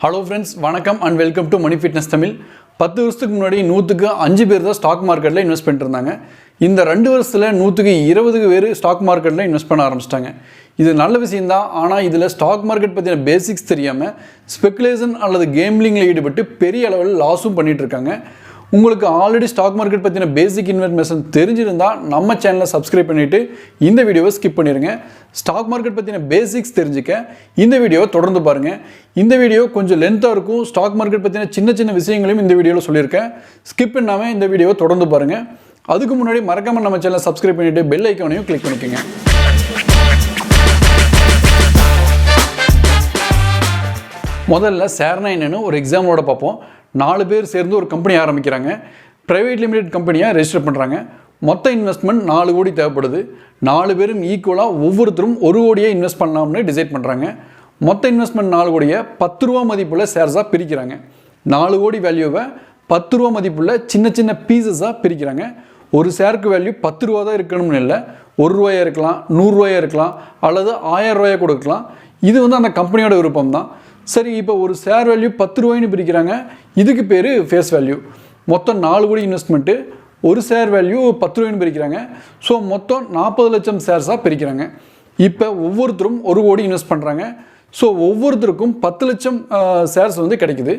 Hello friends, வணக்கம் and welcome to money fitness Tamil. 10 வருஷத்துக்கு முன்னாடி 100க்கு 5 பேர் தான் ஸ்டாக் மார்க்கெட்டில் இன்வெஸ்ட் பண்ணிட்டு இருந்தாங்க. இந்த 2 வருஷத்தில் 100க்கு 20 பேர் ஸ்டாக் மார்க்கெட்டில் இன்வெஸ்ட் பண்ண ஆரம்பிச்சிட்டாங்க. இது நல்ல விஷயம்தான். ஆனால் இதில் ஸ்டாக் மார்க்கெட் பற்றின பேசிக்ஸ் தெரியாமல் ஸ்பெகுலேஷன் அல்லது கேம்லிங்கில் ஈடுபட்டு பெரிய அளவில் லாஸும் பண்ணிகிட்டு இருக்காங்க. உங்களுக்கு ஆல்ரெடி ஸ்டாக் மார்க்கெட் பற்றின பேசிக் இன்ஃபர்மேஷன் தெரிஞ்சிருந்தால் நம்ம சேனலை சப்ஸ்கிரைப் பண்ணிவிட்டு இந்த வீடியோவை ஸ்கிப் பண்ணிடுங்க. ஸ்டாக் மார்க்கெட் பற்றின பேசிக்ஸ் தெரிஞ்சுக்க இந்த வீடியோவை தொடர்ந்து பாருங்கள். இந்த வீடியோ கொஞ்சம் லென்த்தாக இருக்கும். ஸ்டாக் மார்க்கெட் பற்றின சின்ன சின்ன விஷயங்களையும் இந்த வீடியோவில் சொல்லியிருக்கேன். ஸ்கிப் பண்ணாமல் இந்த வீடியோவை தொடர்ந்து பாருங்கள். அதுக்கு முன்னாடி மறக்காமல் நம்ம சேனலை சப்ஸ்கிரைப் பண்ணிவிட்டு பெல் ஐக்கானையும் கிளிக் பண்ணிக்கோங்க. முதல்ல ஷேர்னா என்னன்னு ஒரு எக்ஸாம்பிளோட பார்ப்போம். 4 பேர் சேர்ந்து ஒரு கம்பெனி ஆரம்பிக்கிறாங்க. ப்ரைவேட் லிமிடெட் கம்பெனியாக ரெஜிஸ்டர் பண்ணுறாங்க. மொத்த இன்வெஸ்ட்மெண்ட் 4 கோடி தேவைப்படுது. 4 பேரும் ஈக்குவலாக ஒவ்வொருத்தரும் 1 கோடியை இன்வெஸ்ட் பண்ணலாம்னு டிசைட் பண்ணுறாங்க. மொத்த இன்வெஸ்ட்மெண்ட் 4 கோடியை 10 ரூபா மதிப்புள்ள ஷேர்ஸாக பிரிக்கிறாங்க. 4 கோடி வேல்யூவை 10 ரூபா மதிப்புள்ள சின்ன சின்ன பீசஸாக பிரிக்கிறாங்க. ஒரு ஷேருக்கு வேல்யூ 10 ரூபா தான் இருக்கணும்னு இல்லை, 1 ரூபாயா இருக்கலாம், 100 ரூபாயா இருக்கலாம், அல்லது 1000 ரூபாயா கொடுக்கலாம். இது அந்த கம்பெனியோட விருப்பம் தான். சரி, இப்போ ஒரு ஷேர் வேல்யூ 10 ரூபாய்னு பிரிக்கிறாங்க. இதுக்கு பேர் ஃபேஸ் வேல்யூ. மொத்தம் 4 கோடி இன்வெஸ்ட்மெண்ட்டு, ஒரு ஷேர் வேல்யூ 10 ரூபாய்னு பிரிக்கிறாங்க. ஸோ மொத்தம் 40 லட்சம் ஷேர்ஸாக பிரிக்கிறாங்க. இப்போ ஒவ்வொருத்தரும் 1 கோடி இன்வெஸ்ட் பண்ணுறாங்க. ஸோ ஒவ்வொருத்தருக்கும் 10 லட்சம் ஷேர்ஸ் கிடைக்குது.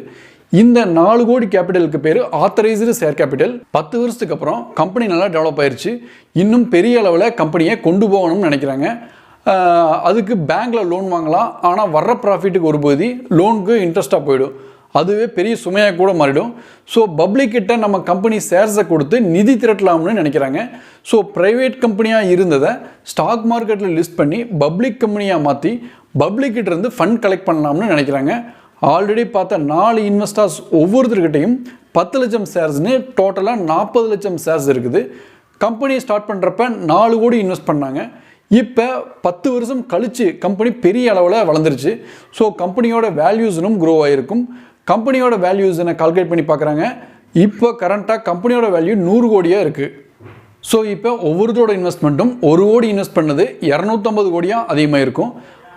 இந்த 4 கோடி கேபிட்டலுக்கு பேர் ஆத்தரைஸ்டு ஷேர் கேபிட்டல். 10 வருஷத்துக்கு அப்புறம் கம்பெனி நல்லா டெவலப் ஆயிடுச்சு. இன்னும் பெரிய அளவில் கம்பெனியை கொண்டு போகணும்னு நினைக்கிறாங்க. அதுக்கு பேங்க்கில் லோன் வாங்கலாம். ஆனால் வர்ற ப்ராஃபிட்டுக்கு ஒரு பகுதி லோனுக்கு இன்ட்ரெஸ்ட்டாக போயிடும். அதுவே பெரிய சுமையாக கூட மாறிடும். ஸோ பப்ளிக்கிட்ட நம்ம கம்பெனி ஷேர்ஸை கொடுத்து நிதி திரட்டலாம்னு நினைக்கிறாங்க. ஸோ ப்ரைவேட் கம்பெனியாக இருந்ததை ஸ்டாக் மார்க்கெட்டில் லிஸ்ட் பண்ணி பப்ளிக் கம்பெனியாக மாற்றி பப்ளிக்கிட்ட இருந்து ஃபண்ட் கலெக்ட் பண்ணலாம்னு நினைக்கிறாங்க. ஆல்ரெடி பார்த்த 4 இன்வெஸ்டர்ஸ் ஒவ்வொருத்தருக்கிட்டையும் 10 லட்சம் ஷேர்ஸ்னு டோட்டலாக 40 லட்சம் ஷேர்ஸ் இருக்குது. கம்பெனி ஸ்டார்ட் பண்ணுறப்ப 4 கோடி இன்வெஸ்ட் பண்ணாங்க. இப்போ 10 வருஷம் கழித்து கம்பெனி பெரிய அளவில் வளர்ந்துருச்சு. ஸோ கம்பெனியோட வேல்யூஸனும் க்ரோ ஆகிருக்கும். கம்பெனியோட வேல்யூஸனை கால்குலேட் பண்ணி பார்க்குறாங்க. இப்போ கரண்ட்டாக கம்பெனியோட வேல்யூ 100 கோடியாக இருக்குது. ஸோ இப்போ ஒவ்வொருத்தரோட இன்வெஸ்ட்மெண்ட்டும் 1 கோடி இன்வெஸ்ட் பண்ணது 250 கோடியாக அதிகமாக இருக்கும்.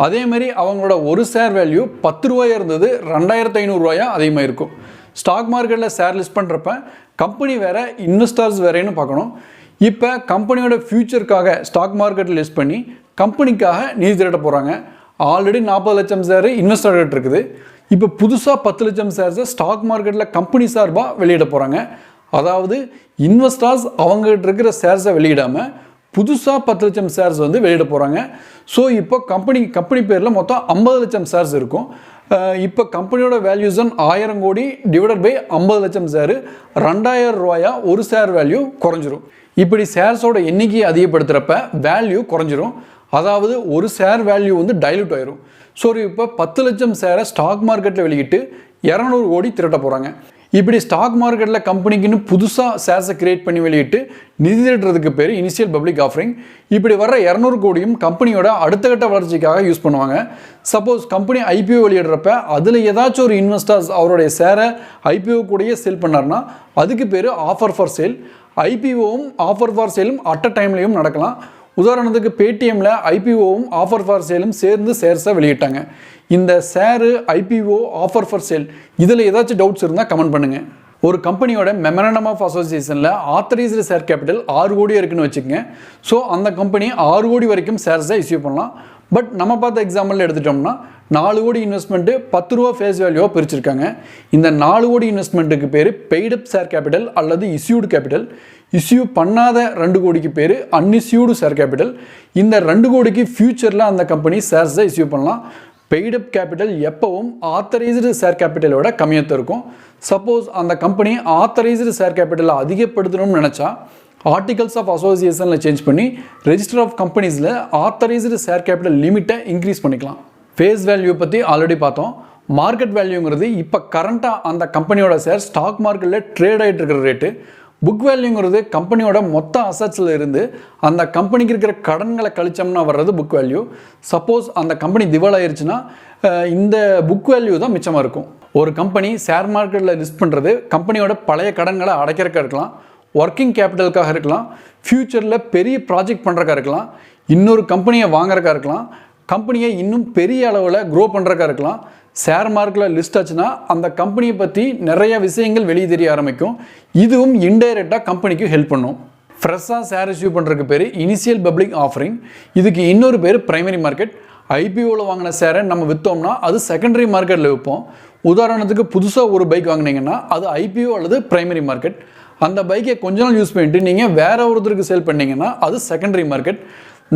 அதேமாதிரி அவங்களோட ஒரு ஷேர் வேல்யூ 10 ரூபாயாக இருந்தது 2500 ரூபாயாக அதிகமாக இருக்கும். ஸ்டாக் மார்க்கெட்டில் ஷேர் லிஸ்ட் பண்ணுறப்ப கம்பெனி வேறு, இன்வெஸ்டர்ஸ் வேறேன்னு பார்க்கணும். இப்போ கம்பெனியோட ஃப்யூச்சருக்காக ஸ்டாக் மார்க்கெட்டில் லிஸ்ட் பண்ணி கம்பெனிக்காக நிதி திரட்ட போகிறாங்க. ஆல்ரெடி 40 லட்சம் ஷேர் இன்வெஸ்டர் இருக்குது. இப்போ புதுசாக 10 லட்சம் ஷேர்ஸை ஸ்டாக் மார்க்கெட்டில் கம்பெனி சார்பாக வெளியிட போகிறாங்க. அதாவது இன்வெஸ்டர்ஸ் அவங்ககிட்ட இருக்கிற ஷேர்ஸை வெளியிடாமல் புதுசாக 10 லட்சம் ஷேர்ஸ் வெளியிட போகிறாங்க. ஸோ இப்போ கம்பெனி பேரில் மொத்தம் 50 லட்சம் ஷேர்ஸ் இருக்கும். இப்போ கம்பெனியோட வேல்யூஸன் 1000 கோடி டிவைடட் பை 50 லட்சம் ஷேரு 2000 ரூபாயா ஒரு ஷேர் வேல்யூ குறைஞ்சிரும். இப்படி ஷேர்ஸோட எண்ணிக்கையை அதிகப்படுத்துகிறப்ப வேல்யூ குறைஞ்சிரும். அதாவது ஒரு ஷேர் வேல்யூ டைல்யூட் ஆயிரும். ஸோ இப்போ 10 லட்சம் ஷேரை ஸ்டாக் மார்க்கெட்டில் வெளியிட்டு 200 கோடி திரட்ட போகிறாங்க. இப்படி ஸ்டாக் மார்க்கெட்டில் கம்பெனிக்குன்னு புதுசாக ஷேர்ஸை கிரியேட் பண்ணி வெளியிட்டு நிதி திரட்டுறதுக்கு பேர் இனிஷியல் பப்ளிக் ஆஃபரிங். இப்படி வர்ற 200 கோடியும் கம்பெனியோட அடுத்த கட்ட வளர்ச்சிக்காக யூஸ் பண்ணுவாங்க. சப்போஸ் கம்பெனி ஐபிஓ வெளியிடுறப்ப அதில் ஏதாச்சும் ஒரு இன்வெஸ்டர்ஸ் அவருடைய ஷேரை ஐபிஓ கூடயே சேல் பண்ணார்னா அதுக்கு பேர் ஆஃபர் ஃபார் சேல். ஐபிஓவும் ஆஃபர் ஃபார் சேலும் அட் அ டைம்லையும் நடக்கலாம். உதாரணத்துக்கு பேடிஎம்மில் ஐபிஓவும் ஆஃபர் ஃபார் சேலும் சேர்ந்து ஷேர்ஸை வெளியிட்டாங்க. இந்த share, IPO, offer for sale இதில் ஏதாச்சும் டவுட்ஸ் இருந்தால் கமெண்ட் பண்ணுங்கள். ஒரு கம்பெனியோட மெமரண்டம் ஆஃப் அசோசியேஷனில் ஆத்தரைஸ்டு ஷேர் கேபிட்டல் 6 கோடி இருக்குன்னு வச்சுக்கோங்க. ஸோ அந்த கம்பெனி 6 கோடி வரைக்கும் ஷேர்ஸை இஷ்யூ பண்ணலாம். பட் நம்ம பார்த்த எக்ஸாம்பிளில் எடுத்துட்டோம்னா 4 கோடி இன்வெஸ்ட்மெண்ட்டு 10 ரூபா ஃபேஸ் வேல்யூவாக பிரிச்சிருக்காங்க. இந்த 4 கோடி இன்வெஸ்ட்மெண்ட்டுக்கு பேர் பெய்டு அப் ஷேர் கேபிட்டல் அல்லது இஷ்யூடு கேபிட்டல். இஷ்யூ பண்ணாத 2 கோடிக்கு பேர் அன்இஷ்யூடு ஷேர் கேபிட்டல். இந்த 2 கோடிக்கு ஃபியூச்சரில் அந்த கம்பெனி ஷேர்ஸை இஷ்யூ பண்ணலாம். பெய்டு அப் கேபிட்டல் எப்பவும் ஆத்தரைஸ்டு ஷேர் கேபிட்டலோட கம்மியாக இருக்கும். சப்போஸ் அந்த கம்பெனி ஆத்தரைஸ்டு ஷேர் கேபிட்டலை அதிகப்படுத்தணும்னு நினச்சா ஆர்டிகல்ஸ் ஆஃப் அசோசியேஷனில் சேஞ்ச் பண்ணி ரெஜிஸ்டர் ஆஃப் கம்பெனிஸில் ஆத்தரைஸ்டு ஷேர் கேபிட்டல் லிமிட்டை இன்க்ரீஸ் பண்ணிக்கலாம். ஃபேஸ் வேல்யூ பற்றி ஆல்ரெடி பார்த்தோம். மார்க்கெட் வேல்யூங்கிறது இப்போ கரண்ட்டாக அந்த கம்பெனியோட ஷேர் ஸ்டாக் மார்க்கெட்டில் ட்ரேட் ஆகிட்டு இருக்கிற ரேட்டு. புக் வேல்யூங்கிறது கம்பெனியோட மொத்த அசட்ஸில் இருந்து அந்த கம்பெனிக்கு இருக்கிற கடன்களை கழிச்சோம்னா வர்றது புக் வேல்யூ. சப்போஸ் அந்த கம்பெனி திவாலாயிருச்சுன்னா இந்த புக் வேல்யூ தான் மிச்சமாக இருக்கும். ஒரு கம்பெனி ஷேர் மார்க்கெட்டில் லிஸ்ட் பண்ணுறது கம்பெனியோட பழைய கடன்களை அடைக்கிறதுக்காக இருக்கலாம், ஒர்க்கிங் கேபிட்டலுக்காக இருக்கலாம், ஃப்யூச்சரில் பெரிய ப்ராஜெக்ட் பண்ணுறதுக்காக இருக்கலாம், இன்னொரு கம்பெனியை வாங்குறதுக்காக இருக்கலாம், கம்பெனியை இன்னும் பெரிய அளவில் க்ரோ பண்ணுறதுக்காக இருக்கலாம், ஷேர் மார்க்கெட்டில் லிஸ்ட் ஆச்சுன்னா அந்த கம்பெனியை பற்றி நிறைய விஷயங்கள் வெளியே தெரிய ஆரம்பிக்கும். இதுவும் இன்டைரக்டாக கம்பெனிக்கு ஹெல்ப் பண்ணும். ஃப்ரெஷ்ஷாக ஷேர் இஷ்யூ பண்ணுறதுக்கு பேர் இனிஷியல் பப்ளிக் ஆஃபரிங். இதுக்கு இன்னொரு பேர் பிரைமரி மார்க்கெட். ஐபிஓவில் வாங்கின ஷேரை நம்ம விற்றோம்னா அது செகண்டரி மார்க்கெட்டில் விற்போம். உதாரணத்துக்கு புதுசாக ஒரு பைக் வாங்கினீங்கன்னா அது ஐபிஓ அல்லது பிரைமரி மார்க்கெட். அந்த பைக்கை கொஞ்ச நாள் யூஸ் பண்ணிட்டு நீங்கள் வேற ஒருத்தருக்கு சேல் பண்ணிங்கன்னா அது செகண்டரி மார்க்கெட்.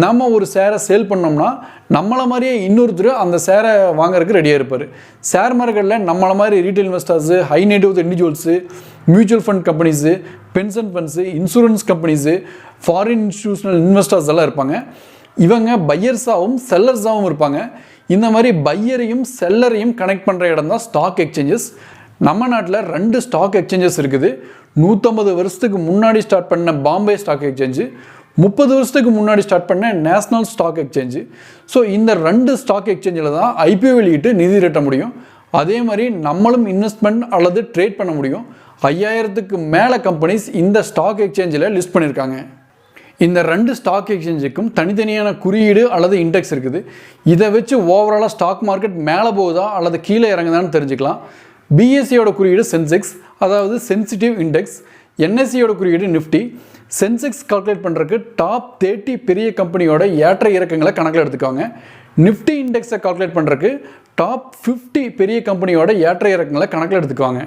நம்ம ஒரு ஷேரை சேல் பண்ணோம்னா நம்மளை மாதிரியே இன்னொருத்தர் அந்த ஷேரை வாங்குறதுக்கு ரெடியாக இருப்பார். ஷேர் மார்க்கெட்டில் நம்மளை மாதிரி retail investors, high net worth individuals, mutual fund companies, pension funds, insurance companies, foreign institutional investors எல்லாம் இருப்பாங்க. இவங்க பையர்ஸாகவும் செல்லர்ஸாகவும் இருப்பாங்க. இந்த மாதிரி பையரையும் செல்லரையும் கனெக்ட் பண்ணுற இடம் தான் ஸ்டாக் எக்ஸ்சேஞ்சஸ். நம்ம நாட்டில் 2 ஸ்டாக் எக்ஸ்சேஞ்சஸ் இருக்குது. 150 வருஷத்துக்கு முன்னாடி ஸ்டார்ட் பண்ண பாம்பே ஸ்டாக் எக்ஸ்சேஞ்சு, 30 வருஷத்துக்கு முன்னாடி ஸ்டார்ட் பண்ண நேஷனல் ஸ்டாக் எக்ஸ்சேஞ்சு. ஸோ இந்த 2 ஸ்டாக் எக்ஸ்சேஞ்சில் தான் ஐபிஓ வெளியிட்டு நிதி திரட்ட முடியும். அதே மாதிரி நம்மளும் இன்வெஸ்ட்மெண்ட் அல்லது ட்ரேட் பண்ண முடியும். 5000க்கு மேலே கம்பெனிஸ் இந்த ஸ்டாக் எக்ஸ்சேஞ்சில் லிஸ்ட் பண்ணியிருக்காங்க. இந்த 2 ஸ்டாக் எக்ஸ்சேஞ்சுக்கும் தனித்தனியான குறியீடு அல்லது இண்டெக்ஸ் இருக்குது. இதை வச்சு ஓவராலாக ஸ்டாக் மார்க்கெட் மேலே போகுதா அல்லது கீழே இறங்குதான்னு தெரிஞ்சுக்கலாம். பிஎஸ்சியோட குறியீடு சென்செக்ஸ், அதாவது சென்சிட்டிவ் இண்டெக்ஸ். என்எஸ்சியோட குறியீடு நிஃப்டி. சென்செக்ஸ் கால்குலேட் பண்ணுறதுக்கு டாப் 30 பெரிய கம்பெனியோட ஏற்ற இறக்கங்களை கணக்கில் எடுத்துக்கோங்க. நிஃப்டி இண்டெக்ஸை கால்குலேட் பண்ணுறதுக்கு டாப் 50 பெரிய கம்பெனியோட ஏற்ற இறக்கங்களை கணக்கில் எடுத்துக்குவாங்க.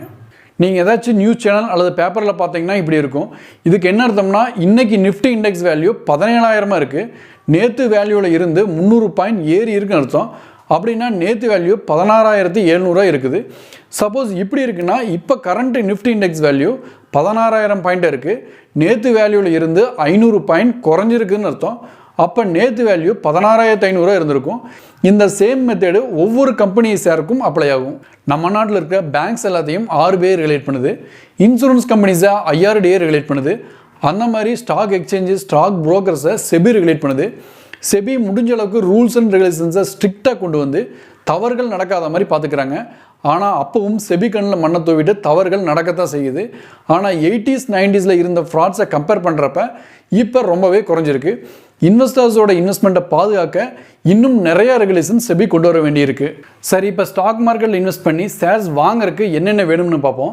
நீங்கள் ஏதாச்சும் நியூஸ் சேனல் அல்லது பேப்பரில் பார்த்தீங்கன்னா இப்படி இருக்கும். இதுக்கு என்ன அர்த்தம்னா இன்றைக்கி நிஃப்டி இண்டெக்ஸ் வேல்யூ 17,000 இருக்குது, நேற்று வேல்யூவில் இருந்து 300 பாயிண்ட் ஏறி இருக்குன்னு அர்த்தம். அப்படின்னா நேற்று வேல்யூ 16,700 இருக்குது. சப்போஸ் இப்படி இருக்குன்னா இப்போ current Nifty index value 16,000 point இருக்குது, நேற்று வேல்யூவில் இருந்து 500 பாயிண்ட் குறைஞ்சிருக்குன்னு அர்த்தம். அப்போ நேற்று வேல்யூ 16,500 இருந்திருக்கும். இந்த சேம் மெத்தேடு ஒவ்வொரு கம்பெனி ஷேருக்கும் அப்ளை ஆகும். நம்ம நாட்டில் இருக்க பேங்க்ஸ் எல்லாத்தையும் 6 பேர் ரெகுலேட் பண்ணுது. இன்சூரன்ஸ் கம்பெனிஸை IRDA ரெகுலேட் பண்ணுது. அந்த மாதிரி ஸ்டாக் எக்ஸ்சேஞ்சு, ஸ்டாக் புரோக்கர்ஸை செபி ரெகுலேட் பண்ணுது. செபி முடிஞ்ச அளவுக்கு ரூல்ஸ் அண்ட் ரெகுலேஷன்ஸை ஸ்ட்ரிக்டாக கொண்டு வந்து தவறுகள் நடக்காத மாதிரி பார்த்துக்கிறாங்க. ஆனால் அப்பவும் செபி கண்ணில் மண்ணை தூவிட்டு தவறுகள் நடக்கத்தான் செய்யுது. ஆனால் 80s 90s இருந்த ஃப்ராட்ஸை கம்பேர் பண்ணுறப்ப இப்போ ரொம்பவே குறைஞ்சிருக்கு. இன்வெஸ்டர்ஸோட இன்வெஸ்ட்மெண்ட்டை பாதுகாக்க இன்னும் நிறையா ரெகுலேஷன் செபி கொண்டு வர வேண்டியிருக்கு. சரி, இப்போ ஸ்டாக் மார்க்கெட்டில் இன்வெஸ்ட் பண்ணி ஷேர்ஸ் வாங்குறதுக்கு என்னென்ன வேணும்னு பார்ப்போம்.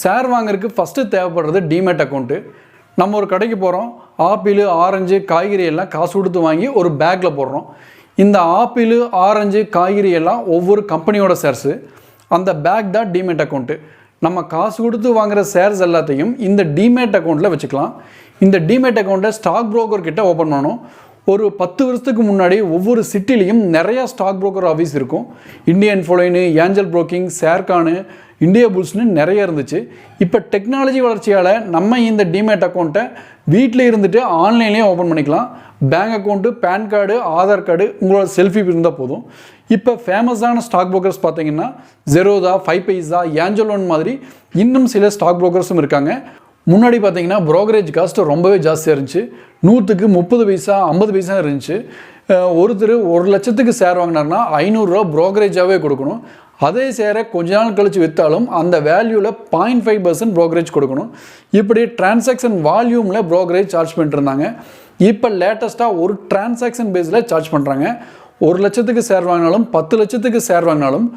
ஷேர் வாங்குறதுக்கு ஃபஸ்ட்டு தேவைப்படுறது டிமேட் அக்கௌண்ட்டு. நம்ம ஒரு கடைக்கு போகிறோம், ஆப்பிள், ஆரஞ்சு, காய்கறி எல்லாம் காசு கொடுத்து வாங்கி ஒரு பேக்கில் போடுறோம். இந்த ஆப்பிள், ஆரஞ்சு, காய்கறி எல்லாம் ஒவ்வொரு கம்பெனியோட ஷேர்ஸு. அந்த பேக் தான் டிமேட் அக்கௌண்ட்டு. நம்ம காசு கொடுத்து வாங்குகிற ஷேர்ஸ் எல்லாத்தையும் இந்த டிமேட் அக்கௌண்ட்டில் வச்சுக்கலாம். இந்த டிமேட் அக்கௌண்ட்டை ஸ்டாக் புரோக்கர் கிட்ட ஓப்பன் பண்ணணும். ஒரு 10 வருஷத்துக்கு முன்னாடி ஒவ்வொரு சிட்டிலையும் நிறையா ஸ்டாக் புரோக்கர் ஆஃபீஸ் இருக்கும். இந்தியன் ஃபோலைனு, ஏஞ்சல் புரோக்கிங், ஷேர்கானு, இந்தியா புல்ஸ்னு நிறைய இருந்துச்சு. இப்போ டெக்னாலஜி வளர்ச்சியால் நம்ம இந்த டிமேட் அக்கௌண்ட்டை வீட்டில் இருந்துட்டு ஆன்லைன்லேயே ஓப்பன் பண்ணிக்கலாம். Bank account, PAN card, Aadhaar card, உங்களோட செல்ஃபி இருந்தால் போதும். இப்போ ஃபேமஸான ஸ்டாக் புரோக்கர்ஸ் பார்த்தீங்கன்னா ஜெரோதா, 5 பைசா, ஏஞ்சலோன் மாதிரி இன்னும் சில ஸ்டாக் புரோக்கர்ஸும் இருக்காங்க. முன்னாடி பார்த்தீங்கன்னா ப்ரோக்கரேஜ் காஸ்ட் ரொம்பவே ஜாஸ்தியாக இருந்துச்சு. 100க்கு 30 பைசா, 50 பைசா இருந்துச்சு. ஒருத்தர் 1 லட்சத்துக்கு ஷேர் வாங்கினார்னா 500 ரூபா ப்ரோக்கரேஜாகவே கொடுக்கணும். அதே ஷேரை கொஞ்ச நாள் கழித்து விற்றாலும் அந்த வேல்யூவில் 0.5% ப்ரோக்கரேஜ் கொடுக்கணும். இப்படி டிரான்சாக்ஷன் வால்யூமில் ப்ரோக்கரேஜ் சார்ஜ் பண்ணிட்டு இருந்தாங்க. இப்போ லேட்டஸ்ட்டாக ஒரு டிரான்சாக்ஷன் பேஸில் சார்ஜ் பண்ணுறாங்க. 1 லட்சத்துக்கு ஷேர் வாங்கினாலும் 10 லட்சத்துக்கு ஷேர் வாங்கினாலும்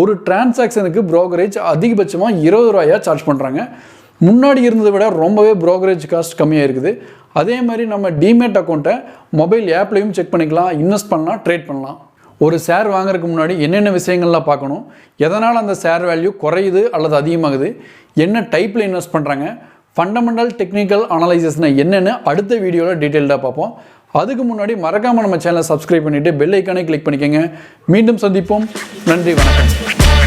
ஒரு டிரான்சாக்ஷனுக்கு ப்ரோக்கரேஜ் அதிகபட்சமாக 20 ரூபாயா சார்ஜ் பண்ணுறாங்க. முன்னாடி இருந்ததை விட ரொம்பவே ப்ரோக்கரேஜ் காஸ்ட் கம்மியாக இருக்குது. அதே மாதிரி நம்ம டிமேட் அக்கௌண்ட்டை மொபைல் ஆப்லேயும் செக் பண்ணிக்கலாம், இன்வெஸ்ட் பண்ணலாம், ட்ரேட் பண்ணலாம். ஒரு ஷேர் வாங்குறதுக்கு முன்னாடி என்னென்ன விஷயங்கள்லாம் பார்க்கணும், எதனால் அந்த ஷேர் வேல்யூ குறையுது அல்லது அதிகமாகுது, என்ன டைப்பில் இன்வெஸ்ட் பண்ணுறாங்க, ஃபண்டமெண்டல் டெக்னிக்கல் அனலைசிஸ்னா என்னென்னு அடுத்த வீடியோவில் டீட்டெயில்டாக பார்ப்போம். அதுக்கு முன்னாடி மறக்காமல் நம்ம சேனலை சப்ஸ்கிரைப் பண்ணிவிட்டு பெல் ஐக்கானை கிளிக் பண்ணிக்கோங்க. மீண்டும் சந்திப்போம். நன்றி, வணக்கம்.